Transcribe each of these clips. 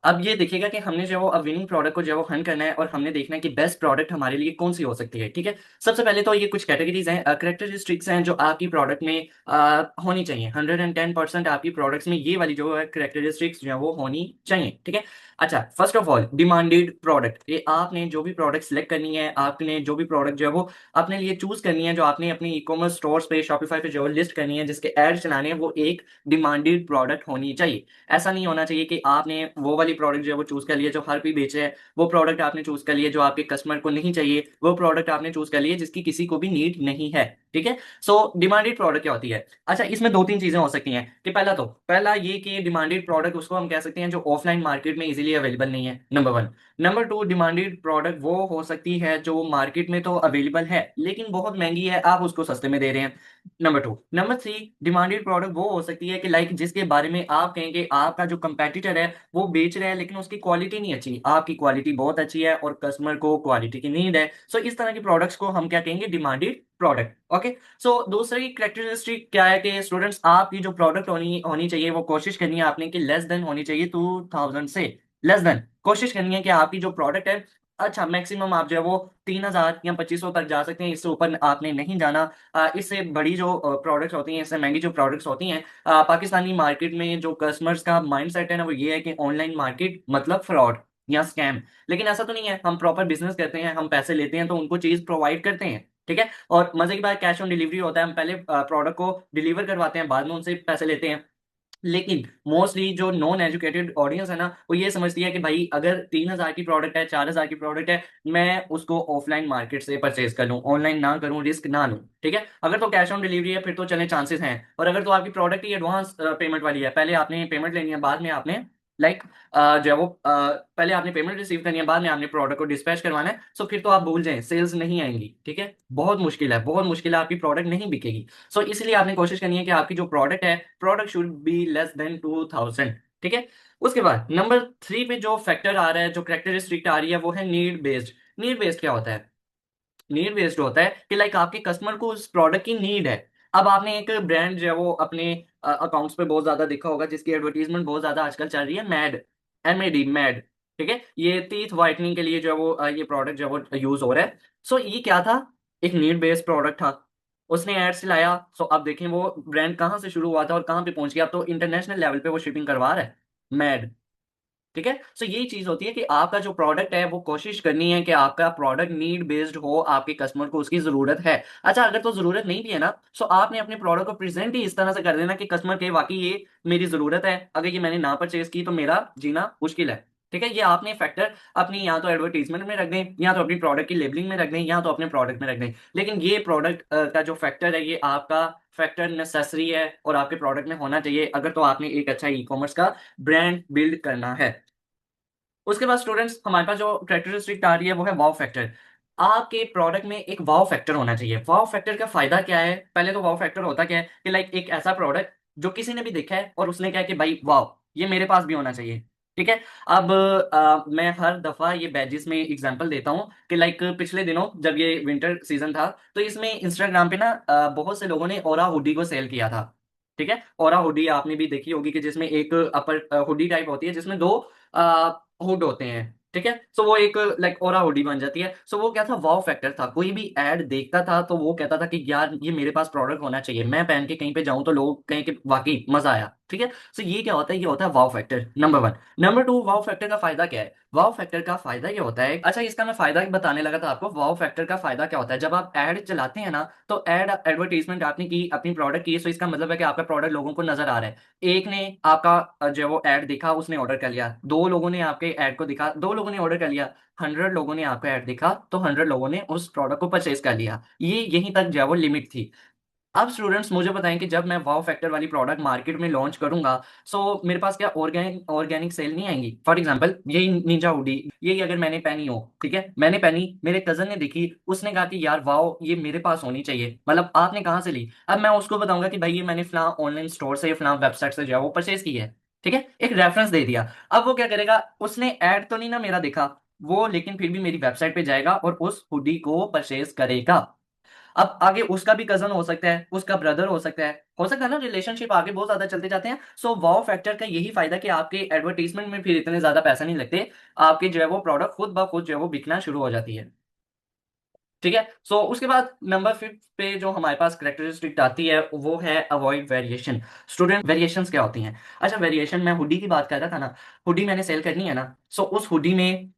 अब ये देखिएगा कि हमने जो है वो अब विनिंग प्रोडक्ट को जो है वो हंट करना है और हमने देखना है कि बेस्ट प्रोडक्ट हमारे लिए कौन सी हो सकती है। ठीक है, सबसे पहले तो ये कुछ कैटेगरीज हैं, करेक्टरिस्टिक्स हैं जो आपकी प्रोडक्ट में होनी चाहिए। 110% आपकी प्रोडक्ट्स में ये वाली जो है करेक्टरिस्टिक्स जो है वो होनी चाहिए। ठीक है, अच्छा, first of all demanded product, ये आपने जो भी प्रोडक्ट सिलेक्ट करनी है, आपने जो भी प्रोडक्ट जो है वो अपने लिए चूज करनी है, जो आपने अपनी ई कॉमर्स स्टोर्स पे शॉपिफाई पे जो लिस्ट करनी है, जिसके एड चलाने हैं, वो एक डिमांडेड प्रोडक्ट होनी चाहिए। ऐसा नहीं होना चाहिए कि आपने वो वाली प्रोडक्ट जो है वो चूज कर लिया जो हर कोई बेचे है, वो प्रोडक्ट आपने चूज कर लिया जो आपके कस्टमर को नहीं चाहिए, वो प्रोडक्ट आपने चूज कर लिया जिसकी किसी को भी नीड नहीं है। ठीक है, सो डिमांडेड प्रोडक्ट क्या होती है? अच्छा, इसमें दो तीन चीजें हो सकती हैं कि पहला ये कि डिमांडेड प्रोडक्ट उसको हम कह सकते हैं जो ऑफलाइन मार्केट में इजीली अवेलेबल नहीं है, number one. Number to, demanded product वो हो सकती है जो मार्केट में तो अवेलेबल है लेकिन बहुत महंगी है, आप उसको सस्ते में दे रहे हैं, number two. Number three, demanded product वो हो सकती है कि लाइक जिसके बारे में आप कहेंगे आपका जो कंपेटिटर है वो बेच रहा है लेकिन उसकी क्वालिटी नहीं अच्छी, आपकी क्वालिटी बहुत अच्छी है और कस्टमर को क्वालिटी की नीड है। सो इस तरह की प्रोडक्ट्स को हम क्या कहेंगे? Demanded product. ओके, सो दूसरी कैरेक्टरिस्टिक क्या है कि स्टूडेंट्स आपकी जो प्रोडक्ट होनी होनी चाहिए वो कोशिश करनी है आपने कि लेस देन होनी चाहिए 2000 से, लेस देन कोशिश करनी है कि आपकी जो प्रोडक्ट है, अच्छा मैक्सिमम आप जो है वो 3000 या 2500 तक जा सकते हैं, इससे ऊपर आपने नहीं जाना। इससे बड़ी जो प्रोडक्ट्स होती हैं, इससे महंगी जो प्रोडक्ट्स होती हैं, पाकिस्तानी मार्केट में जो कस्टमर्स का माइंडसेट है ना वो ये है कि ऑनलाइन मार्केट मतलब फ्रॉड या स्कैम। लेकिन ऐसा तो नहीं है, हम प्रॉपर बिजनेस करते हैं, हम पैसे लेते हैं तो उनको चीज प्रोवाइड करते हैं। ठीक है, और मजे की बात कैश ऑन डिलीवरी होता है, हम पहले प्रोडक्ट को डिलीवर करवाते हैं, बाद में उनसे पैसे लेते हैं। लेकिन मोस्टली जो नॉन एजुकेटेड ऑडियंस है ना वो ये समझती है कि भाई अगर 3000 की प्रोडक्ट है, 4000 की प्रोडक्ट है, मैं उसको ऑफलाइन मार्केट से परचेज कर लूँ, ऑनलाइन ना करूँ, रिस्क ना लूँ। ठीक है, अगर तो कैश ऑन डिलीवरी है फिर तो चले चांसेस हैं, और अगर तो आपकी प्रोडक्ट ही एडवांस पेमेंट वाली है, पहले आपने पेमेंट लेनी है बाद में आपने लाइक जो है वो पहले आपने पेमेंट रिसीव करनी है बाद में आपने प्रोडक्ट को डिस्पैच करवाना है, सो फिर तो आप भूल जाएं, सेल्स नहीं आएंगी। ठीक है, बहुत मुश्किल है, बहुत मुश्किल है, आपकी प्रोडक्ट नहीं बिकेगी। सो इसलिए आपने कोशिश करनी है कि आपकी जो प्रोडक्ट है, product should be less than 2000। ठीक है, उसके बाद नंबर थ्री पे जो फैक्टर आ रहा है, जो करेक्टरिस्टिक आ रही है, वो है नीड बेस्ड। नीड बेस्ड क्या होता है? नीड बेस्ड होता है कि लाइक आपके कस्टमर को उस प्रोडक्ट की नीड है। अब आपने एक ब्रांड जो है वो अपने अकाउंट्स पे बहुत ज्यादा देखा होगा जिसकी एडवर्टीजमेंट बहुत ज्यादा आजकल चल रही है, मैड, MAD, मैड। ठीक है, ये टीथ व्हाइटनिंग के लिए जो है वो ये प्रोडक्ट जो है वो यूज हो रहा है। सो ये क्या था? एक नीड बेस्ड प्रोडक्ट था, उसने एड्स लाया। सो अब देखें वो ब्रांड कहाँ से शुरू हुआ था और कहाँ पे पहुंच गया, अब तो इंटरनेशनल लेवल पे वो शिपिंग करवा रहा है, मैड। ठीक है, सो यही चीज होती है कि आपका जो प्रोडक्ट है वो कोशिश करनी है कि आपका प्रोडक्ट नीड बेस्ड हो, आपके कस्टमर को उसकी जरूरत है। अच्छा, अगर तो जरूरत नहीं भी है ना, सो आपने अपने प्रोडक्ट को प्रेजेंट ही इस तरह से कर देना कि कस्टमर के वाकई ये मेरी जरूरत है, अगर ये मैंने ना परचेज की तो मेरा जीना मुश्किल है। ठीक है, ये आपने फैक्टर अपनी या तो एडवर्टीजमेंट में रख दें, या तो अपनी प्रोडक्ट की लेबलिंग में रख दें, या तो अपने प्रोडक्ट में रख दें, लेकिन ये प्रोडक्ट का जो फैक्टर है ये आपका फैक्टर नेसेसरी है और आपके प्रोडक्ट में होना चाहिए अगर तो आपने एक अच्छा ई कॉमर्स का ब्रांड बिल्ड करना है। उसके बाद स्टूडेंट्स हमारे पास जो कैरेक्टरिस्टिक आ रही है वो है वाव फैक्टर। आपके प्रोडक्ट में एक वाव फैक्टर होना चाहिए। वाव फैक्टर का फायदा क्या है? पहले तो वाव फैक्टर होता क्या है कि लाइक एक ऐसा प्रोडक्ट जो किसी ने भी देखा है और उसने कहा कि भाई वाव, ये मेरे पास भी होना चाहिए। ठीक है, अब मैं हर दफा ये बैजेस में एग्जांपल देता हूँ कि लाइक पिछले दिनों जब ये विंटर सीजन था तो इसमें इंस्टाग्राम पे ना बहुत से लोगों ने ओरा हुडी को सेल किया था। ठीक है, ओरा हुडी आपने भी देखी होगी कि जिसमें एक अपर हुडी टाइप होती है जिसमें दो हुड होते हैं। ठीक है, सो वो एक लाइक ओरा हुडी बन जाती है। सो वो क्या था? वाव फैक्टर था, कोई भी एड देखता था तो वो कहता था कि यार ये मेरे पास प्रोडक्ट होना चाहिए, मैं पहन के कहीं पे जाऊं तो लोग कहें कि वाकई मजा आया। ठीक है, सो ये क्या होता है? ये होता है wow factor, number one. Number to, wow factor का फायदा क्या है? वाव फैक्टर का फायदा ये होता है, अच्छा इसका मैं फायदा बताने लगा था आपको। वाव फैक्टर का फायदा क्या होता है? जब आप एड चलाते हैं ना तो एड एडवर्टीजमेंट आपने की अपनी प्रोडक्ट की, सो इसका मतलब है कि आपका प्रोडक्ट लोगों को नजर आ रहा है। एक ने आपका जो है वो ऐड देखा, उसने ऑर्डर कर लिया, दो लोगों ने आपके ऐड को दिखा, दो लोगों ने ऑर्डर कर लिया, 100 लोगों ने आपका ऐड देखा तो 100 लोगों ने उस प्रोडक्ट को परचेज कर लिया। ये यहीं तक जो है वो लिमिट थी। अब स्टूडेंट्स मुझे बताएं कि जब मैं वाव फैक्टर वाली प्रोडक्ट मार्केट में लॉन्च करूंगा, सो मेरे पास क्या ऑर्गेनिक ऑर्गेनिक सेल नहीं आएंगी? फॉर एग्जांपल यही निंजा हुडी, यही अगर मैंने पहनी हो, ठीक है, मैंने पहनी, मेरे कजन ने देखी, उसने कहा कि यार वाव ये मेरे पास होनी चाहिए, मतलब आपने कहाँ से ली? अब मैं उसको बताऊंगा कि भाई ये मैंने फलां ऑनलाइन स्टोर से, फलां वेबसाइट से जो है वो परचेज की है। ठीक है, एक रेफरेंस दे दिया। अब वो क्या करेगा? उसने ऐड तो नहीं ना मेरा देखा वो, लेकिन फिर भी मेरी वेबसाइट पे जाएगा और उस हुडी को परचेज करेगा। अब आगे उसका भी कजन हो सकता है, उसका ब्रदर हो सकता है ना, रिलेशनशिप आगे बहुत ज्यादा चलते जाते हैं। सो वाव फैक्टर का यही फायदा कि आपके एडवर्टीजमेंट में फिर इतने ज्यादा पैसा नहीं लगते, आपके जो है वो प्रोडक्ट खुद ब खुद जो है वो बिकना शुरू हो जाती है। ठीक है। सो उसके बाद नंबर 5 पे जो हमारे पास करेक्टरिस्टिक आती है वो है अवॉइड वेरिएशन। स्टूडेंट, वेरिएशंस क्या होती हैं? अच्छा, वेरिएशन, मैं हुडी की बात कर रहा था ना, हुडी मैंने सेल करनी है ना, सो उस हुडी में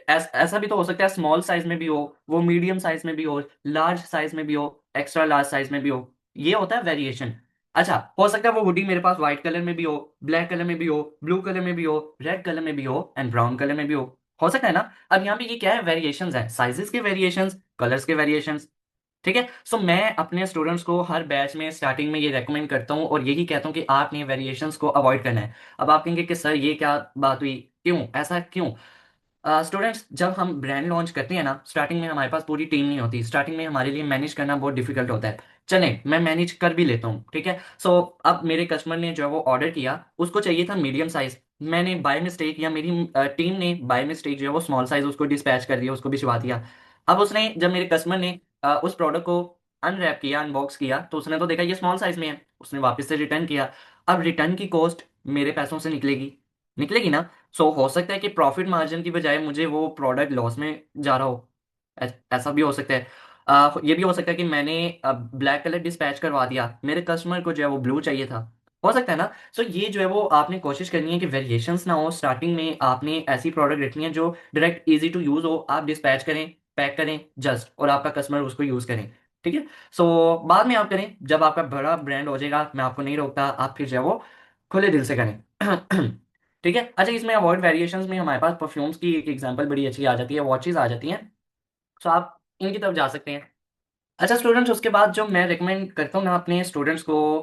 ऐसा भी तो हो सकता है स्मॉल साइज में भी हो, वो मीडियम साइज में भी हो, लार्ज साइज में भी हो, एक्स्ट्रा लार्ज साइज में भी हो, ये होता है वेरिएशन। अच्छा, हो सकता है वो हुडी मेरे पास व्हाइट कलर में भी हो, ब्लैक कलर में भी हो, ब्लू कलर में भी हो, रेड कलर में भी हो एंड ब्राउन कलर में भी हो सकता है ना। अब यहाँ पे ये क्या है, वेरिएशंस है, साइजेस के वेरिएशंस, कलर्स के वेरिएशंस। ठीक है। सो मैं अपने स्टूडेंट्स को हर बैच में स्टार्टिंग में ये रेकमेंड करता हूँ और यही कहता हूँ कि आपने वेरिएशंस को अवॉइड करना है। अब आप कहेंगे कि सर ये क्या बात हुई, क्यों ऐसा क्यों? स्टूडेंट्स, जब हम ब्रांड लॉन्च करते हैं ना, स्टार्टिंग में हमारे पास पूरी टीम नहीं होती, स्टार्टिंग में हमारे लिए मैनेज करना बहुत डिफिकल्ट होता है। चले, मैं मैनेज कर भी लेता हूँ, ठीक है। सो अब मेरे कस्टमर ने जो है वो ऑर्डर किया, उसको चाहिए था मीडियम साइज, मैंने बाय मिस्टेक या मेरी टीम ने बाय मिस्टेक जो है वो स्मॉल साइज उसको डिस्पैच कर दिया, उसको भिजवा दिया। अब उसने, जब मेरे कस्टमर ने उस प्रोडक्ट को अनरैप किया, अनबॉक्स किया, तो उसने तो देखा ये स्मॉल साइज में है, उसने वापस से रिटर्न किया। अब रिटर्न की कॉस्ट मेरे पैसों से निकलेगी, निकलेगी ना। सो हो सकता है कि प्रॉफिट मार्जिन की बजाय मुझे वो प्रोडक्ट लॉस में जा रहा हो, ऐसा भी हो सकता है। ये भी हो सकता है कि मैंने ब्लैक कलर डिस्पैच करवा दिया, मेरे कस्टमर को जो है वो ब्लू चाहिए था, हो सकता है ना। सो ये जो है वो आपने कोशिश करनी है कि वेरिएशंस ना हो, स्टार्टिंग में आपने ऐसी प्रोडक्ट रखनी है जो डायरेक्ट इजी टू यूज हो, आप डिस्पैच करें, पैक करें जस्ट, और आपका कस्टमर उसको यूज करें। ठीक है। सो बाद में आप करें, जब आपका बड़ा ब्रांड हो जाएगा, मैं आपको नहीं रोकता, आप फिर जो है वो खुले दिल से करें। ठीक है। अच्छा, इसमें अवॉइड वेरिएशंस में हमारे पास परफ्यूम्स की एक एग्जांपल बड़ी अच्छी आ जाती है, वॉचेस आ जाती हैं, सो आप इनकी तरफ जा सकते हैं। अच्छा स्टूडेंट्स, उसके बाद जो मैं रिकमेंड करता हूँ ना अपने स्टूडेंट्स को,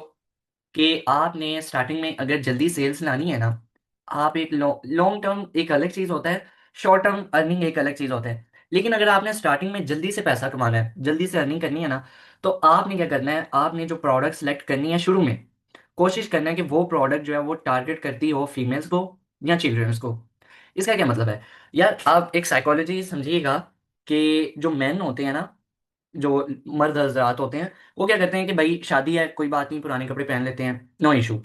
कि आपने स्टार्टिंग में अगर जल्दी सेल्स लानी है ना, आप एक लॉन्ग टर्म एक अलग चीज़ होता है, शॉर्ट टर्म अर्निंग एक अलग चीज़ होता है। लेकिन अगर आपने स्टार्टिंग में जल्दी से पैसा कमाना है, जल्दी से अर्निंग करनी है ना, तो आपने क्या करना है, आपने जो प्रोडक्ट सेलेक्ट करनी है शुरू में, कोशिश करना है कि वो प्रोडक्ट जो है वो टारगेट करती हो फीमेल्स को या चिल्ड्रंस को। इसका क्या मतलब है? यार आप एक साइकोलॉजी समझिएगा, कि जो मेन होते हैं ना, जो मर्द हजरात होते हैं, वो क्या करते हैं कि भाई शादी है कोई बात नहीं, पुराने कपड़े पहन लेते हैं, नो इशू।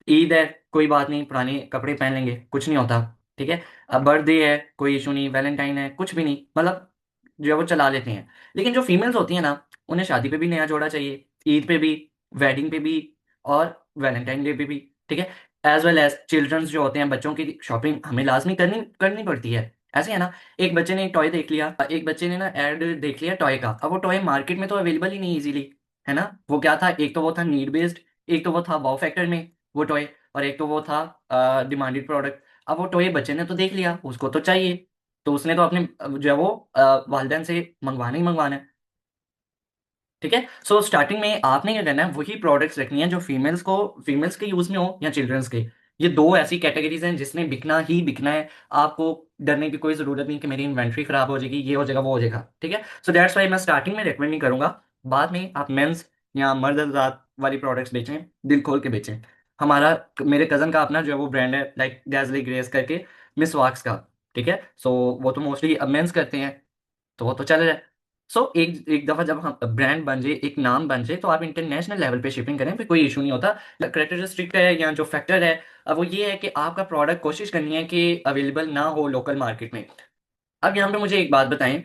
ईद है कोई बात नहीं, पुराने कपड़े पहन लेंगे, कुछ नहीं होता। ठीक है। अब बर्थडे है कोई इशू नहीं, वैलेंटाइन है कुछ भी नहीं, मतलब जो है वो चला लेते हैं। लेकिन जो फीमेल्स होती हैं ना, उन्हें शादी पे भी नया जोड़ा चाहिए, ईद पे भी, वेडिंग पे भी, और वैलेंटाइन डे पे भी। ठीक है। एज वेल एज चिल्ड्रंस जो होते हैं, बच्चों की शॉपिंग हमें लाजमी करनी करनी पड़ती है। ऐसे है ना, एक बच्चे ने एक टॉय देख लिया, एक बच्चे ने ना ऐड देख लिया टॉय का, अब वो टॉय मार्केट में तो अवेलेबल ही नहीं इजीली, है ना। वो क्या था, एक तो वो था नीड बेस्ड, एक तो वो था वाव फैक्टर में वो टॉय, और एक तो वो था डिमांडेड प्रोडक्ट। अब वो टॉय बच्चे ने तो देख लिया, उसको तो चाहिए, तो उसने तो अपने जो है वो वालिदैन से मंगवाना ही मंगवाना है। ठीक है। सो स्टार्टिंग में आपने क्या करना है, वही प्रोडक्ट्स रखनी है जो फीमेल्स के यूज में हो या चिल्ड्रंस के। ये दो ऐसी कैटेगरीज हैं जिसने बिकना ही बिकना है। आपको डरने की कोई जरूरत नहीं कि मेरी इन्वेंट्री खराब हो जाएगी, ये हो जाएगा वो हो जाएगा। ठीक है। सो दैट्स वाई मैं स्टार्टिंग में रेकमेंड नहीं करूंगा, बाद में आप मेंस या मर्द हज़ात वाली प्रोडक्ट्स बेचें, दिल खोल के बेचें। हमारा, मेरे कजन का अपना जो है वो ब्रांड है, लाइक गैजली ग्रेस करके, मिस वाक्स का। ठीक है। सो वो तो मोस्टली अब मेंस करते हैं, तो वो तो चल रहा है। सो एक एक दफा जब हम ब्रांड बन जाए, एक नाम बन जाए, तो आप इंटरनेशनल लेवल पे शिपिंग करें, फिर कोई इशू नहीं होता। करेक्टरिस्टिक है या जो फैक्टर है, अब वो ये है कि आपका प्रोडक्ट कोशिश करनी है कि अवेलेबल ना हो लोकल मार्केट में। अब यहाँ पे मुझे एक बात बताएं,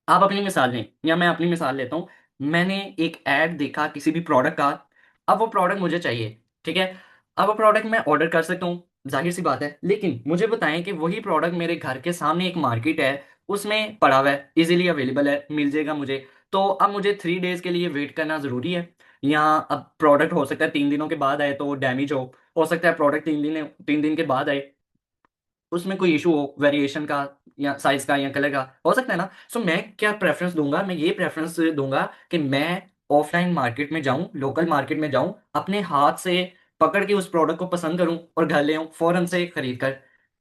आप अपनी मिसाल लें या मैं अपनी मिसाल लेता हूँ। मैंने एक ऐड देखा किसी भी प्रोडक्ट का, अब वो प्रोडक्ट मुझे चाहिए, ठीक है। अब वो प्रोडक्ट मैं ऑर्डर कर सकता हूँ, जाहिर सी बात है, लेकिन मुझे बताएं कि वही प्रोडक्ट मेरे घर के सामने एक मार्केट है, उसमें पड़ा हुआ है, इजीली अवेलेबल है, मिल जाएगा मुझे। तो अब मुझे 3 डेज के लिए वेट करना जरूरी है? या अब प्रोडक्ट हो सकता है 3 दिनों के बाद आए तो वो डैमेज हो सकता है प्रोडक्ट 3 दिन के बाद आए, उसमें कोई इशू हो वेरिएशन का या साइज का या कलर का, हो सकता है ना। सो मैं क्या प्रेफरेंस दूंगा, मैं ये प्रेफरेंस दूंगा कि मैं ऑफलाइन मार्केट में जाऊं, लोकल मार्केट में जाऊं, अपने हाथ से पकड़ के उस प्रोडक्ट को पसंद करूं और घर ले आऊं फौरन से खरीद कर।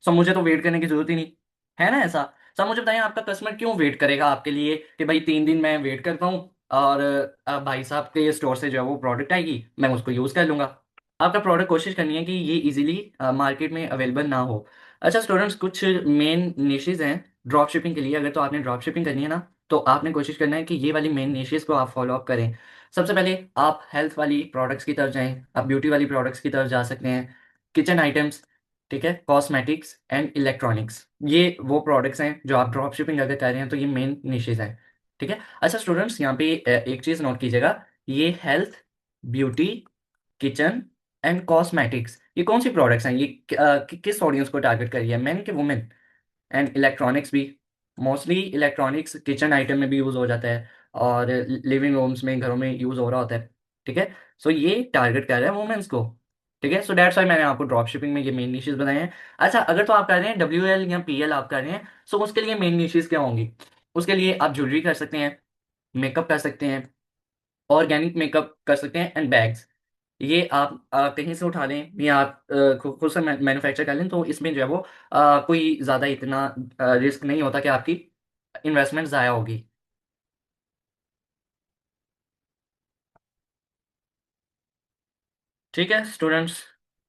सो मुझे तो वेट करने की जरूरत ही नहीं, है ना ऐसा। सर मुझे बताएं, आपका कस्टमर क्यों वेट करेगा आपके लिए, कि भाई 3 दिन मैं वेट करता हूँ, और भाई साहब के स्टोर से जो है वो प्रोडक्ट आएगी, मैं उसको यूज कर लूंगा। आपका प्रोडक्ट कोशिश करनी है कि ये इजीली मार्केट में अवेलेबल ना हो। अच्छा स्टूडेंट्स, कुछ मेन निशेज हैं ड्रॉप शिपिंग के लिए, अगर तो आपने ड्रॉप शिपिंग करनी है ना, तो आपने कोशिश करना है कि ये वाली मेन निशेस को आप फॉलो अप करें। सबसे पहले आप हेल्थ वाली प्रोडक्ट्स की तरफ जाएं, आप ब्यूटी वाली प्रोडक्ट्स की तरफ जा सकते हैं, किचन आइटम्स, ठीक है, कॉस्मेटिक्स एंड इलेक्ट्रॉनिक्स, ये वो प्रोडक्ट्स हैं जो आप ड्रॉप शिपिंग अगर कर रहे हैं तो ये मेन निशेस हैं। ठीक है। अच्छा स्टूडेंट्स, यहाँ पे एक चीज़ नोट कीजिएगा, ये health, beauty, kitchen and cosmetics, ये कौन सी प्रोडक्ट्स हैं, ये किस ऑडियंस को टारगेट करी है, मेन के वुमेन? एंड इलेक्ट्रॉनिक्स भी, मोस्टली इलेक्ट्रॉनिक्स किचन आइटम में भी यूज़ हो जाता है और लिविंग रूम्स में, घरों में यूज़ हो रहा होता है। ठीक है। सो ये टारगेट कर रहा है वुमेन्स को। ठीक है। सो दैट्स वाई मैंने आपको ड्रॉप शिपिंग में ये मेन निशेस बताए हैं। अच्छा, अगर तो आप कर रहे हैं WL या PL आप कर रहे हैं, सो उसके लिए मेन निशेस क्या होंगी? उसके लिए आप ज्वेलरी कर सकते हैं, मेकअप कर सकते हैं, ऑर्गेनिक मेकअप कर सकते हैं एंड बैग्स। ये आप कहीं से उठा लें या आप खुद से मैन्युफैक्चर कर लें, तो इसमें जो है वो कोई ज़्यादा इतना रिस्क नहीं होता कि आपकी इन्वेस्टमेंट ज़ाया होगी। ठीक है स्टूडेंट्स।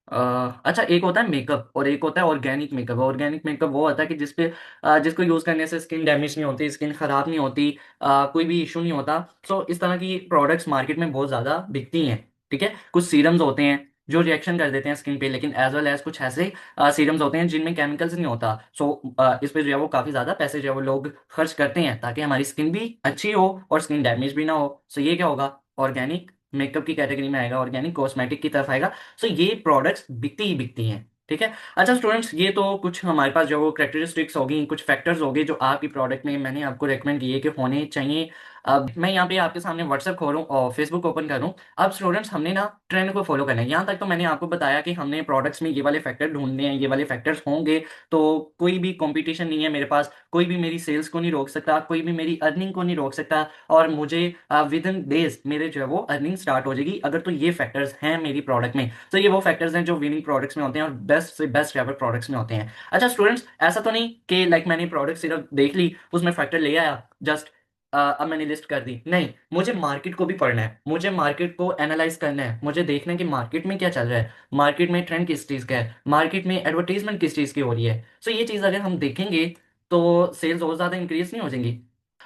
अच्छा, एक होता है मेकअप और एक होता है ऑर्गेनिक मेकअप। ऑर्गेनिक मेकअप वो होता है कि जिसको यूज़ करने से स्किन डैमेज नहीं होती, स्किन ख़राब नहीं होती, कोई भी इशू नहीं होता। सो इस तरह की प्रोडक्ट्स मार्केट में बहुत ज़्यादा बिकती हैं। ठीक है। कुछ सीरम्स होते हैं जो रिएक्शन कर देते हैं स्किन पे, लेकिन एज वेल एज कुछ ऐसे सीरम्स होते हैं जिनमें केमिकल्स नहीं होता। सो इस पे जो है वो काफ़ी ज़्यादा पैसे जो है वो लोग खर्च करते हैं ताकि हमारी स्किन भी अच्छी हो और स्किन डैमेज भी ना हो। सो ये क्या होगा, ऑर्गेनिक मेकअप की कैटेगरी में आएगा, ऑर्गेनिक कॉस्मेटिक की तरफ आएगा। सो ये प्रोडक्ट्स बिकती ही बिकती हैं। ठीक है। अच्छा स्टूडेंट्स, ये तो कुछ हमारे पास जो करेक्टरिस्टिक्स होगी, कुछ फैक्टर्स होंगे जो आपकी प्रोडक्ट में मैंने आपको रेकमेंड किए कि होने चाहिए। अब मैं यहाँ पे आपके सामने व्हाट्सएप खोलूँ और फेसबुक ओपन करूँ। अब स्टूडेंट्स, हमने ना ट्रेंड को फॉलो करना है। यहाँ तक तो मैंने आपको बताया कि हमने प्रोडक्ट्स में ये वाले फैक्टर ढूंढने हैं, ये वाले फैक्टर्स होंगे तो कोई भी कंपटीशन नहीं है मेरे पास, कोई भी मेरी सेल्स को नहीं रोक सकता, कोई भी मेरी अर्निंग को नहीं रोक सकता, और मुझे विद इन डेज मेरे जो है वो अर्निंग स्टार्ट हो जाएगी अगर तो ये फैक्टर्स हैं मेरी प्रोडक्ट में। तो ये वो फैक्टर्स हैं जो विनिंग प्रोडक्ट्स में होते हैं और बेस्ट से बेस्ट एवर प्रोडक्ट्स में होते हैं। अच्छा स्टूडेंट्स, ऐसा तो नहीं कि लाइक मैंने प्रोडक्ट सिर्फ देख ली, उसमें फैक्टर ले आया, जस्ट अब मैंने लिस्ट कर दी, नहीं। मुझे मार्केट को भी पढ़ना है, मुझे मार्केट को एनालाइज करना है, मुझे देखना है कि मार्केट में क्या चल रहा है, मार्केट में ट्रेंड किस चीज़ का है, मार्केट में एडवर्टीजमेंट किस चीज़ की हो रही है। सो ये चीज़ अगर हम देखेंगे तो सेल्स और ज़्यादा इंक्रीज नहीं हो जाएंगी।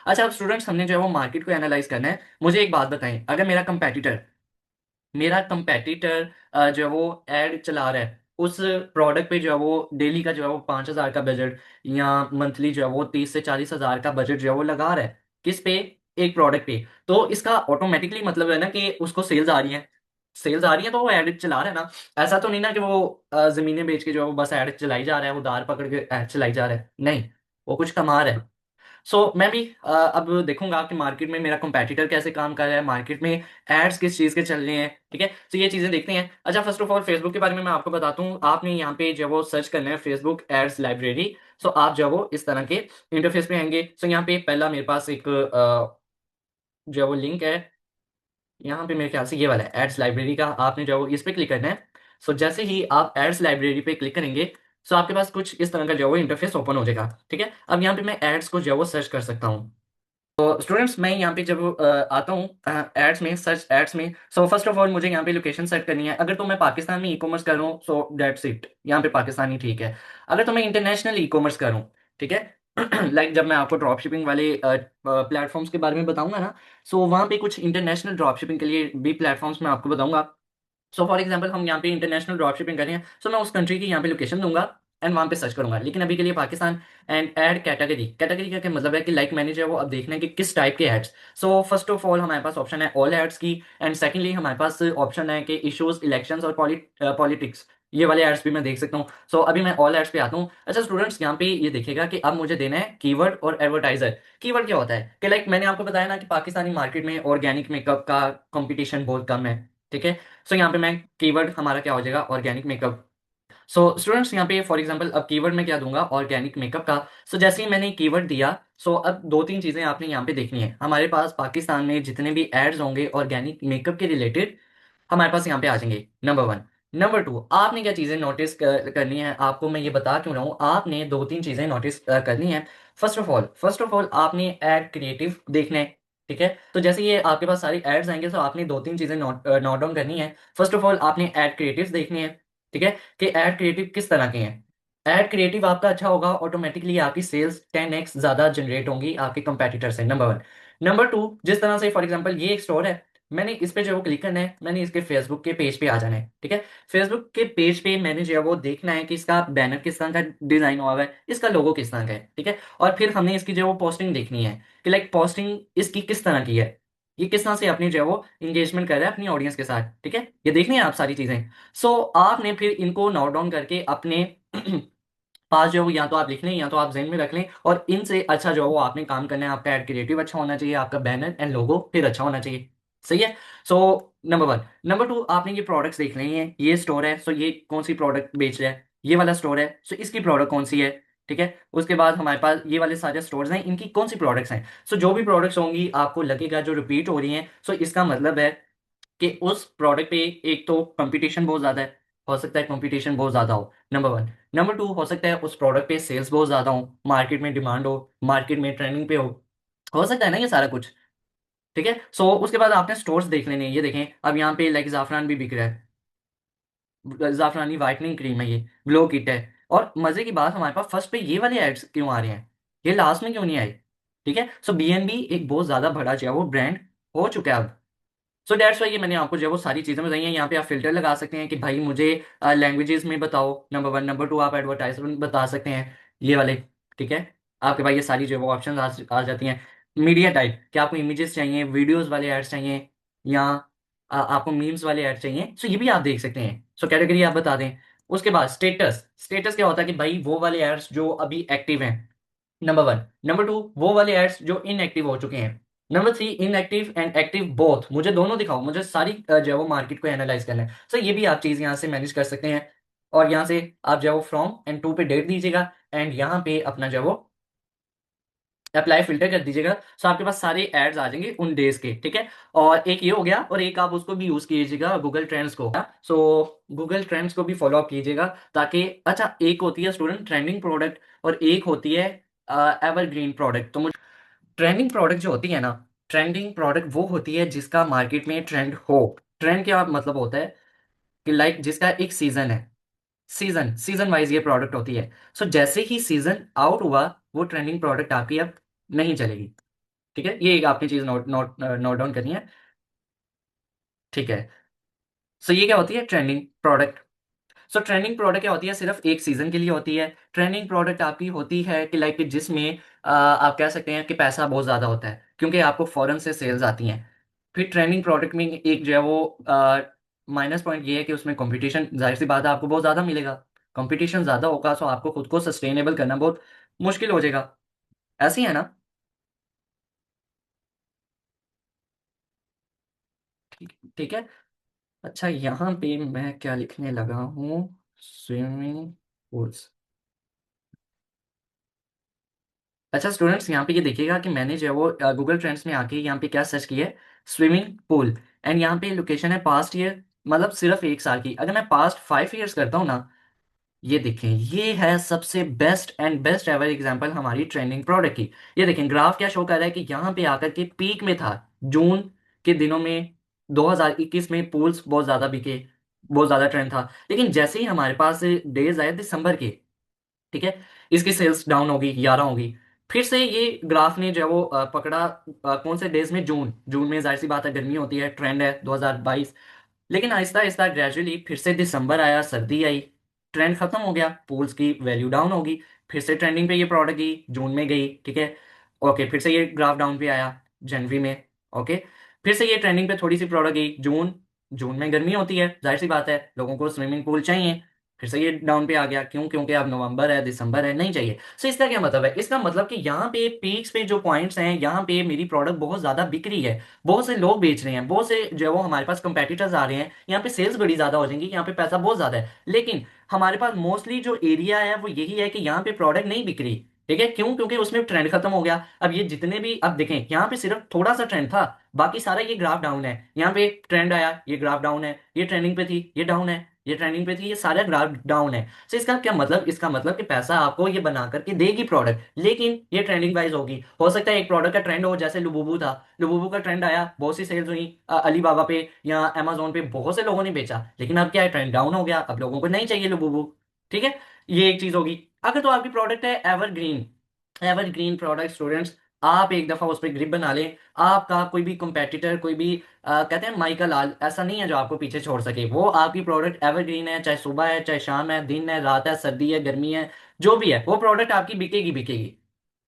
अच्छा अब स्टूडेंट्स, हमने जो है वो मार्केट को एनालाइज करना है। मुझे एक बात बताएं, अगर मेरा कंपेटिटर जो है वो एड चला रहा है उस प्रोडक्ट पे, जो है वो डेली का जो है वो 5,000 का बजट या मंथली जो है वो 30 से 40 हज़ार का बजट जो है वो लगा रहा है, किस पे? एक प्रोडक्ट पे। तो इसका ऑटोमेटिकली मतलब है ना कि उसको सेल्स आ रही है। सेल्स आ रही है तो वो एड चला रहा है ना। ऐसा तो नहीं ना कि वो जमीनें बेच के जो है वो बस एड चलाई जा रहा है, वो दार पकड़ के एड चलाई जा रहा है, नहीं। वो कुछ कमा रहा है। मैं भी अब देखूंगा कि मार्केट में मेरा कंपेटिटर कैसे काम कर रहा है, मार्केट में एड्स किस चीज़ के चल रहे हैं। ठीक है। तो ये चीज़ें देखते हैं। अच्छा, फर्स्ट ऑफ ऑल फेसबुक के बारे में मैं आपको बताता हूँ। आपने यहाँ पे जो है वो सर्च करना है फेसबुक एड्स लाइब्रेरी। आप जो है वो इस तरह के इंटरफेस पे आएंगे। यहाँ पे पहला मेरे पास एक जो है वो लिंक है, यहाँ पे मेरे ख्याल से ये वाला है एड्स लाइब्रेरी का। आपने जो है वो इस पे क्लिक करना है। जैसे ही आप एड्स लाइब्रेरी पे क्लिक करेंगे, आपके पास कुछ इस तरह का जो है वो इंटरफेस ओपन हो जाएगा। ठीक है। अब यहाँ पे मैं एड्स को जो है वो सर्च कर सकता हूँ। तो स्टूडेंट्स, मैं यहाँ पे जब आता हूँ एड्स में, सर्च एड्स में, फर्स्ट ऑफ ऑल मुझे यहाँ पे लोकेशन सेट करनी है। अगर तो मैं पाकिस्तान में ई कॉमर्स कर रहा हूँ, दैट्स इट, यहाँ पे पाकिस्तानी ठीक है। अगर तो मैं इंटरनेशनल ई कॉमर्स कर रहा हूँ, ठीक है, लाइक जब मैं आपको ड्रॉप शिपिंग वाले प्लेटफॉर्म्स के बारे में बताऊंगा ना, वहाँ पे कुछ इंटरनेशनल ड्रॉप शिपिंग के लिए भी प्लेटफॉर्म्स मैं आपको बताऊंगा। फॉर एग्जाम्पल हम यहाँ पे इंटरनेशनल ड्रॉप शिपिंग कर रहे हैं, मैं उस कंट्री की यहाँ पे लोकेशन दूंगा एंड वहाँ पे सर्च करूंगा, लेकिन अभी के लिए Pakistan. And add category, category का क्या मतलब है कि लाइक मैंने जो है वो अब देखना है कि किस टाइप के एड्स। फर्स्ट ऑफ ऑल हमारे पास ऑप्शन है ऑल एड्स की, एंड सेकेंडली हमारे पास ऑप्शन है कि इश्यूज, इलेक्शंस और पॉलिटिक्स, ये वाले एड्स भी मैं देख सकता हूँ। अभी मैं ऑल एड्स पे आता हूँ। अच्छा स्टूडेंट्स, यहाँ पे ये देखिएगा कि अब मुझे देना है कीवर्ड और एडवर्टाइजर। कीवर्ड क्या होता है कि लाइक मैंने आपको बताया ना कि पाकिस्तानी मार्केट में ऑर्गेनिक मेकअप का कंपटीशन बहुत कम है। ठीक है। यहाँ पे मैं कीवर्ड हमारा क्या हो जाएगा, ऑर्गेनिक मेकअप। स्टूडेंट्स, यहाँ पे फॉर एग्जांपल अब कीवर्ड में क्या दूंगा, ऑर्गेनिक मेकअप का। जैसे ही मैंने कीवर्ड दिया, अब दो तीन चीजें आपने यहाँ पे देखनी है। हमारे पास पाकिस्तान में जितने भी एड्स होंगे ऑर्गेनिक मेकअप के रिलेटेड, हमारे पास यहाँ पे आ जाएंगे, नंबर वन। नंबर टू, आपने क्या चीजें नोटिस करनी है, आपको मैं ये बता क्यों रहा हूँ, आपने दो तीन चीजें नोटिस करनी है। फर्स्ट ऑफ ऑल आपने एड क्रिएटिव देखना है। ठीक है। जैसे ये आपके पास सारी एड्स आएंगे, आपने दो तीन चीजें नोट डाउन करनी है। फर्स्ट ऑफ ऑल आपने एड क्रिएटिव्स देखनी है। ठीक है। कि एड क्रिएटिव किस तरह के हैं। एड क्रिएटिव आपका अच्छा होगा, ऑटोमेटिकली आपकी सेल्स 10x ज्यादा जनरेट होंगी आपके कंपेटिटर से, नंबर वन। नंबर टू, जिस तरह से फॉर एग्जांपल ये एक स्टोर है, मैंने इस पे जो है वो क्लिक करना है, मैंने इसके फेसबुक के पेज पे आ जाना है, ठीक है। फेसबुक के पेज पे मैंने जो है वो देखना है कि इसका बैनर किस तरह का डिजाइन हुआ हुआ है, इसका लोगो किस तरह का है, ठीक है। और फिर हमने इसकी जो है वो पोस्टिंग देखनी है कि लाइक पोस्टिंग इसकी किस तरह की है, ये किस तरह से अपनी जो है वो इंगेजमेंट कर रहा है अपनी ऑडियंस के साथ, ठीक है। ये देखनी है आप सारी चीजें। सो आपने फिर इनको नोट डाउन करके अपने पास जो है वो या तो आप लिख लें या तो आप जेन में रख लें, और इनसे अच्छा जो है वो आपने काम करना है। आपका एड क्रिएटिव अच्छा होना चाहिए, आपका बैनर एंड लोगो फिर अच्छा होना चाहिए, सही है। So number one. Number to, आपने ये प्रोडक्ट्स देख लें हैं, ये स्टोर है, सो ये कौन सी प्रोडक्ट बेच रहा है, ये वाला स्टोर है, सो इसकी प्रोडक्ट कौन सी है, ठीक है। उसके बाद हमारे पास ये वाले सारे स्टोर्स हैं, इनकी कौन सी प्रोडक्ट्स हैं। सो जो भी प्रोडक्ट्स होंगी आपको लगेगा जो रिपीट हो रही हैं, सो इसका मतलब है कि उस प्रोडक्ट पे एक तो कंपटीशन बहुत ज्यादा है, हो सकता है कंपटीशन बहुत ज्यादा हो, नंबर वन। नंबर टू, हो सकता है उस प्रोडक्ट पे सेल्स बहुत ज्यादा हो, मार्केट में डिमांड हो, मार्केट में ट्रेंडिंग पे हो सकता है ना ये सारा कुछ, ठीक है। सो उसके बाद आपने स्टोर्स देख लेने हैं। ये देखें, अब यहाँ पे लाइक जाफरान भी बिक रहा है, जाफरानी वाइटनिंग क्रीम है, ये ग्लो किट है। और मजे की बात, हमारे पास फर्स्ट पे ये वाले एड्स क्यों आ रहे हैं, ये लास्ट में क्यों नहीं आए, ठीक है। सो BNB एक बहुत ज्यादा बड़ा जो है वो ब्रांड हो चुका है अब। सो डेट्स वाई ये मैंने आपको जो है वो सारी चीजें बताई हैं। यहाँ पे आप फिल्टर लगा सकते हैं कि भाई मुझे लैंग्वेजेस में बताओ, नंबर वन। नंबर टू, आप एडवर्टाइजमेंट बता सकते हैं, ये वाले, ठीक है। आपके पास ये सारी जो है वो ऑप्शन आ जाती हैं। मीडिया टाइप, क्या आपको इमेजेस चाहिए, वीडियोस वाले एड्स चाहिए, या आपको मीम्स वाले ऐड चाहिए, सो ये भी आप देख सकते हैं। सो कैटेगरी आप बता दें। उसके बाद स्टेटस, स्टेटस क्या होता है कि भाई वो वाले एड्स जो अभी एक्टिव हैं, नंबर वन। नंबर टू, वो वाले एड्स जो इनएक्टिव हो चुके हैं। Number three, inactive and active both, मुझे दोनों दिखाओ, मुझे सारी जो है वो मार्केट को एनालाइज करना है। सो ये भी आप चीज यहाँ से मैनेज कर सकते हैं। और यहाँ से आप जो है वो फ्रॉम एंड टू पे डेट दीजिएगा, एंड यहाँ पे अपना जो है वो अप्लाई फिल्टर कर दीजिएगा। सो आपके पास सारे एड्स आ जाएंगे उन डेज के, ठीक है। और एक ये हो गया, और एक आप उसको भी यूज कीजिएगा गूगल ट्रेंड्स को। सो गूगल ट्रेंड्स को भी फॉलो अप कीजिएगा, ताकि अच्छा, एक होती है स्टूडेंट ट्रेंडिंग प्रोडक्ट, और एक होती है एवरग्रीन प्रोडक्ट। तो मुझे ट्रेंडिंग प्रोडक्ट जो होती है ना, ट्रेंडिंग प्रोडक्ट वो होती है जिसका मार्केट में ट्रेंड हो। ट्रेंड क्या मतलब होता है कि लाइक जिसका एक सीजन है, सीजन सीजन वाइज ये प्रोडक्ट होती है। सो जैसे ही सीजन आउट हुआ, वो ट्रेंडिंग प्रोडक्ट आपकी अब नहीं चलेगी, ठीक है। ये एक आपने चीज नोट नोट नोट डाउन करनी है, ठीक है। सो ये क्या होती है, ट्रेंडिंग प्रोडक्ट। सो ट्रेंडिंग प्रोडक्ट क्या होती है, सिर्फ एक सीजन के लिए होती है। ट्रेंडिंग प्रोडक्ट आपकी होती है कि लाइक जिसमें आप कह सकते हैं कि पैसा बहुत ज्यादा होता है, क्योंकि आपको फॉरेन से सेल्स आती हैं। फिर ट्रेंडिंग प्रोडक्ट में एक जो है वो माइनस पॉइंट ये है कि उसमें कंपटीशन, जाहिर सी बात है, आपको बहुत ज्यादा मिलेगा। कंपटीशन ज्यादा होगा, सो आपको खुद को सस्टेनेबल करना बहुत मुश्किल हो जाएगा, ऐसी है ना। ठीक, ठीक है। अच्छा, यहाँ पे मैं क्या लिखने लगा हूँ, स्विमिंग पूल्स। अच्छा स्टूडेंट्स, यहाँ पे ये देखिएगा कि मैंने जो है वो गूगल ट्रेंड्स में आके यहाँ पे क्या सर्च किया है, स्विमिंग पूल। एंड यहाँ पे लोकेशन है पास्ट ईयर, मतलब सिर्फ एक साल की। अगर मैं पास्ट 5 ईयर्स करता हूँ ना, ये देखें, ये है सबसे best and best ever example हमारी ट्रेंडिंग प्रोडक्ट की। ये देखें, ग्राफ क्या शो कर रहा है कि यहाँ पे आकर के पीक में था जून के दिनों में, 2021 में पूल्स बहुत ज्यादा बिके, बहुत ज्यादा ट्रेंड था। लेकिन जैसे ही हमारे पास डेज आए दिसंबर के, ठीक है, इसकी सेल्स डाउन होगी, 11 होगी। फिर से ये ग्राफ ने जो है वो पकड़ा, कौन से डेज में, जून। जून में जाहिर सी बात है गर्मी होती है, ट्रेंड है 2022। लेकिन आहिस्ता आहिस्ता ग्रेजुअली फिर से दिसंबर आया, सर्दी आई, ट्रेंड खत्म हो गया, पूल्स की वैल्यू डाउन होगी। फिर से ट्रेंडिंग पे ये प्रोडक्ट गई, जून में गई, ठीक है। ओके, फिर से ये ग्राफ डाउन पे आया जनवरी में। ओके, फिर से ये ट्रेंडिंग पे थोड़ी सी प्रोडक्ट गई जून। जून में गर्मी होती है, जाहिर सी बात है, लोगों को स्विमिंग पूल चाहिए। फिर से ये डाउन पे आ गया, क्यों? क्योंकि अब नवंबर है, दिसंबर है, नहीं चाहिए। सो इसका क्या मतलब है, इसका मतलब कि यहाँ पे पीक्स पे जो पॉइंट्स हैं, यहाँ पे मेरी प्रोडक्ट बहुत ज्यादा बिक रही है, बहुत से लोग बेच रहे हैं, बहुत से जो है वो हमारे पास कंपेटिटर्स आ रहे हैं, यहाँ पे सेल्स बड़ी ज्यादा हो जाएंगी, यहाँ पे पैसा बहुत ज्यादा है। लेकिन हमारे पास मोस्टली जो एरिया है वो यही है कि यहाँ पे प्रोडक्ट नहीं बिक रही, ठीक है। क्यों? क्योंकि उसमें ट्रेंड खत्म हो गया। अब ये जितने भी, अब देखें, यहाँ पे सिर्फ थोड़ा सा ट्रेंड था, बाकी सारा ये ग्राफ डाउन है। यहाँ पे ट्रेंड आया, ये ग्राफ डाउन है, ये ट्रेंडिंग पे थी, ये डाउन है, ये ट्रेंडिंग पे थी, ये सारा ग्राफ डाउन है। तो इसका क्या मतलब, इसका मतलब कि पैसा आपको ये बना करके देगी प्रोडक्ट, लेकिन ये ट्रेंडिंग वाइज होगी। हो सकता है एक प्रोडक्ट का ट्रेंड हो, जैसे लुबुबू था, लुबुबू का ट्रेंड आया, बहुत सी सेल्स हुई, अलीबाबा पे या अमेजोन पे बहुत से लोगों ने बेचा, लेकिन अब क्या है, ट्रेंड डाउन हो गया, अब लोगों को नहीं चाहिए लुबुबू, ठीक है। ये एक चीज होगी। अगर तो आपकी प्रोडक्ट है एवरग्रीन, एवरग्रीन प्रोडक्ट स्टूडेंट्स, आप एक दफा उस पर ग्रिप बना लें, आपका कोई भी कंपेटिटर, कोई भी कहते हैं माइकल लाल, ऐसा नहीं है जो आपको पीछे छोड़ सके। वो आपकी प्रोडक्ट एवरग्रीन है, चाहे सुबह है, चाहे शाम है, दिन है, रात है, सर्दी है, गर्मी है, जो भी है, वो प्रोडक्ट आपकी बिकेगी बिकेगी।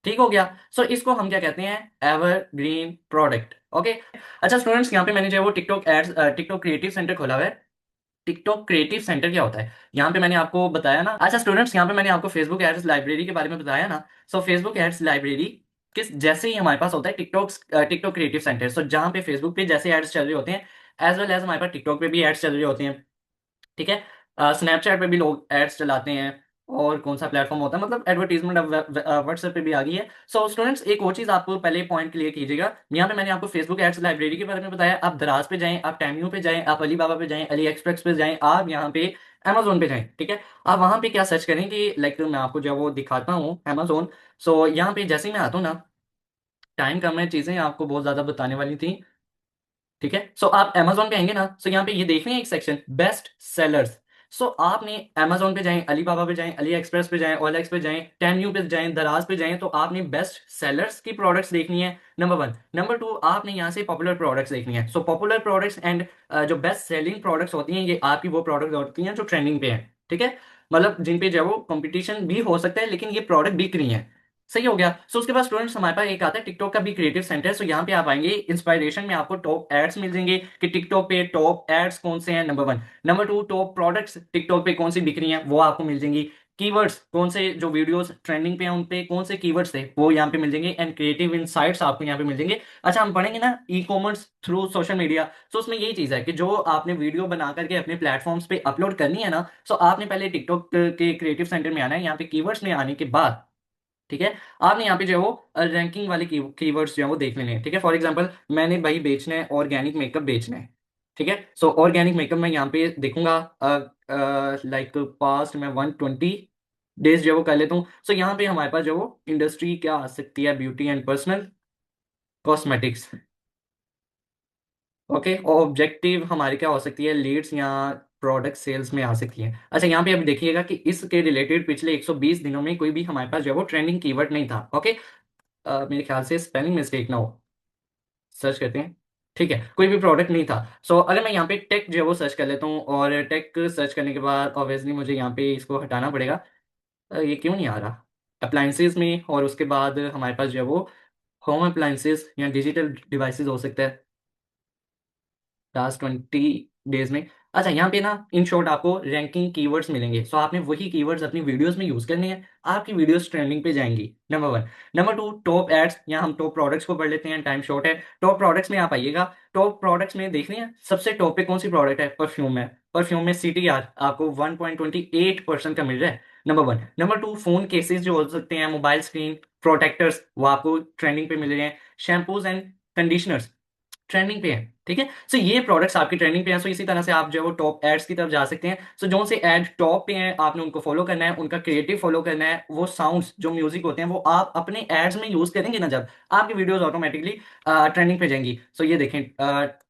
ठीक हो गया। सो इसको हम क्या कहते हैं, एवरग्रीन प्रोडक्ट। ओके। अच्छा स्टूडेंट्स, यहाँ पे मैंने जो है वो TikTok ads, TikTok creative centre खोला हुआ है। टिकटॉक क्रिएटिव सेंटर क्या होता है, यहाँ पे मैंने आपको बताया ना। अच्छा स्टूडेंट्स, यहाँ पे मैंने आपको फेसबुक एड्स लाइब्रेरी के बारे में बताया ना। सो फेसबुक एड्स लाइब्रेरी किस जैसे ही हमारे पास होता है टिकटॉक, टिकटॉक क्रिएटिव सेंटर, सो जहाँ पे फेसबुक पे जैसे एड्स चल रहे होते हैं, एज वेल एज हमारे पास टिकटॉक पे भी एड्स चल रहे होते हैं। ठीक है। स्नैपचैट पे भी लोग एड्स चलाते हैं। और कौन सा प्लेटफॉर्म होता है, मतलब एडवर्टीजमेंट अब व्हाट्सएप पे भी आ गई है। सो स्टूडेंट्स, एक और चीज आपको पहले पॉइंट क्लियर कीजिएगा, यहाँ पे मैंने आपको फेसबुक एड्स लाइब्रेरी के बारे में बताया। आप दराज पे जाएं, आप टाइमियो पे जाएं, आप अलीबाबा पे जाएं, अली एक्सप्रेस पे जाएं, आप यहाँ पे अमेजोन पे जाएं। ठीक है। आप वहां पे क्या सर्च करें कि लाइक मैं आपको जो है वो दिखाता हूँ अमेजोन। सो यहाँ पे जैसे ही मैं आता हूँ ना, टाइम कम है, चीजें आपको बहुत ज्यादा बताने वाली थी। ठीक है। सो आप Amazon पे आएंगे ना, सो यहाँ पे ये देख रहे हैं एक सेक्शन बेस्ट सेलर्स। सो आपने Amazon पे जाएं, अलीबाबा पे जाएं, अली एक्सप्रेस पे जाएं, OLX पे जाएं, टेन्यू पे जाएं, दराज पे जाएं, तो आपने बेस्ट सेलर्स की प्रोडक्ट्स देखनी है, नंबर वन। नंबर टू, आपने यहाँ से पॉपुलर प्रोडक्ट्स देखनी है। सो पॉपुलर प्रोडक्ट्स एंड जो बेस्ट सेलिंग प्रोडक्ट्स होती हैं, ये आपकी वो प्रोडक्ट्स होती हैं जो ट्रेंडिंग पे हैं। ठीक है। मतलब जिन पे जो है वो कंपटीशन भी हो सकता है, लेकिन ये प्रोडक्ट बिक रही हैं। सही हो गया। सो उसके बाद स्टूडेंट्स, हमारे पास एक आता है टिकटॉक का भी क्रिएटिव सेंटर। सो यहाँ पे आप आएंगे, इंस्पायरेशन में आपको टॉप एड्स मिल जाएंगे कि टिकटॉक पे टॉप एड्स कौन से हैं, number one. Number two, top products TikTok पे कौन सी बिक रही हैं वो आपको मिल जाएंगी। कीवर्ड्स, कौन से जो वीडियोस ट्रेंडिंग पे हैं उन पे कौन से कीवर्ड्स थे वो यहाँ पे मिल जाएंगे, एंड क्रिएटिव इनसाइट्स आपको यहाँ पे मिल जाएंगे। अच्छा, हम पढ़ेंगे ना e commerce through social media. तो उसमें यही चीज है कि जो आपने वीडियो बना करके अपने प्लेटफॉर्म्स पे अपलोड करनी है ना, सो आपने पहले टिकटॉक के क्रिएटिव सेंटर में आना है। यहाँ पे कीवर्ड्स में आने के बाद, ठीक है, आपने यहाँ पे जो है वो रैंकिंग वाले कीवर्ड्स जो है वो देख लेने हैं। ठीक है। फॉर एग्जांपल, मैंने भाई बेचना है ऑर्गेनिक मेकअप बेचना है। ठीक है। सो ऑर्गेनिक मेकअप मैं यहाँ पे देखूंगा, लाइक पास्ट में 120 डेज जो है वो कर लेता हूँ। सो यहाँ पे हमारे पास जो है वो इंडस्ट्री क्या आ सकती है, beauty and personal cosmetics. Okay. Objective हमारी क्या हो सकती है, लीड्स या प्रोडक्ट सेल्स में आ सकती है। अच्छा, यहाँ पे अभी देखिएगा कि इसके रिलेटेड पिछले 120 दिनों में कोई भी हमारे पास जो है वो ट्रेंडिंग कीवर्ड नहीं था। ओके। मेरे ख्याल से स्पेलिंग मिस्टेक ना हो, सर्च करते हैं। ठीक है, कोई भी प्रोडक्ट नहीं था। सो अगर मैं यहाँ पे टेक जो है वो सर्च कर लेता हूँ, और टेक सर्च करने के बाद ऑब्वियसली मुझे यहाँ पे इसको हटाना पड़ेगा। ये क्यों नहीं आ रहा, अप्लाइंसेस में, और उसके बाद हमारे पास जो है वो होम अप्लाइंसेस या डिजिटल डिवाइसेस हो सकता है लास्ट 20 डेज में। अच्छा, यहाँ पे ना इन शॉर्ट आपको रैंकिंग कीवर्ड्स मिलेंगे। सो आपने वही कीवर्ड्स अपनी वीडियोस में यूज करने हैं, आपकी वीडियोस ट्रेंडिंग पे जाएंगी, number one. Number two, top ads, यहाँ हम टॉप प्रोडक्ट्स को पढ़ लेते हैं, टाइम शॉर्ट है। टॉप प्रोडक्ट्स में आप आइएगा, टॉप प्रोडक्ट्स में देख रहे हैं सबसे टॉप पे कौन सी प्रोडक्ट है, परफ्यूम है। परफ्यूम में CTR आपको 1.28% का मिल रहा है, number one. Number to, phone cases जो हो सकते हैं, मोबाइल स्क्रीन प्रोटेक्टर्स, वो आपको ट्रेंडिंग पे मिल रहे हैं। शैम्पूज एंड कंडीशनर्स ट्रेंडिंग पे है। ठीक है। सो ये प्रोडक्ट्स आपकी ट्रेंडिंग पे हैं। सो इसी तरह से आप जो है वो टॉप एड्स की तरफ जा सकते हैं। सो जो से एड टॉप पे हैं, आपने उनको फॉलो करना है, उनका क्रिएटिव फॉलो करना है। वो साउंड्स जो म्यूजिक होते हैं वो आप अपने एड्स में यूज करेंगे ना, जब आपकी वीडियोस ऑटोमेटिकली ट्रेंडिंग पे जाएंगी। सो ये देखें,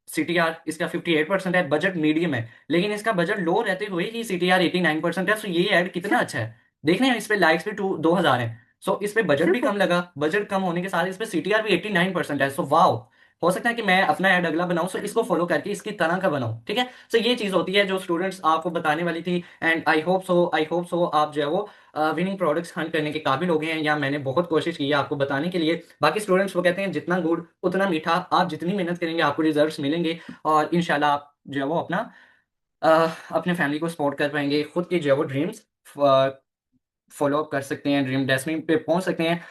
CTR इसका 58% है, बजट मीडियम है, लेकिन इसका बजट लो रहते हुए ही CTR 89% है। सो ये एड कितना अच्छा है, देख रहे हैं, इस पे लाइक्स भी 2000 है। सो इस पे बजट भी कम लगा, बजट कम होने के साथ इस पे CTR भी 89% है। सो वाओ, हो सकता है कि मैं अपना ऐड अगला बनाऊं, सो इसको फॉलो करके इसकी तरह का बनाऊं। ठीक है। सो ये चीज होती है जो स्टूडेंट्स आपको बताने वाली थी, एंड आई होप सो आप जो है वो विनिंग प्रोडक्ट्स हंट करने के काबिल हो गए हैं, या मैंने बहुत कोशिश की है आपको बताने के लिए। बाकी स्टूडेंट्स वो कहते हैं जितना गुड़ उतना मीठा, आप जितनी मेहनत करेंगे आपको रिजल्ट्स मिलेंगे, और इंशाल्लाह आप जो है वो अपना अपने फैमिली को सपोर्ट कर पाएंगे, खुद के जो है वो ड्रीम्स फॉलो अप कर सकते हैं, ड्रीम डेस्टिनी पे पहुंच सकते हैं।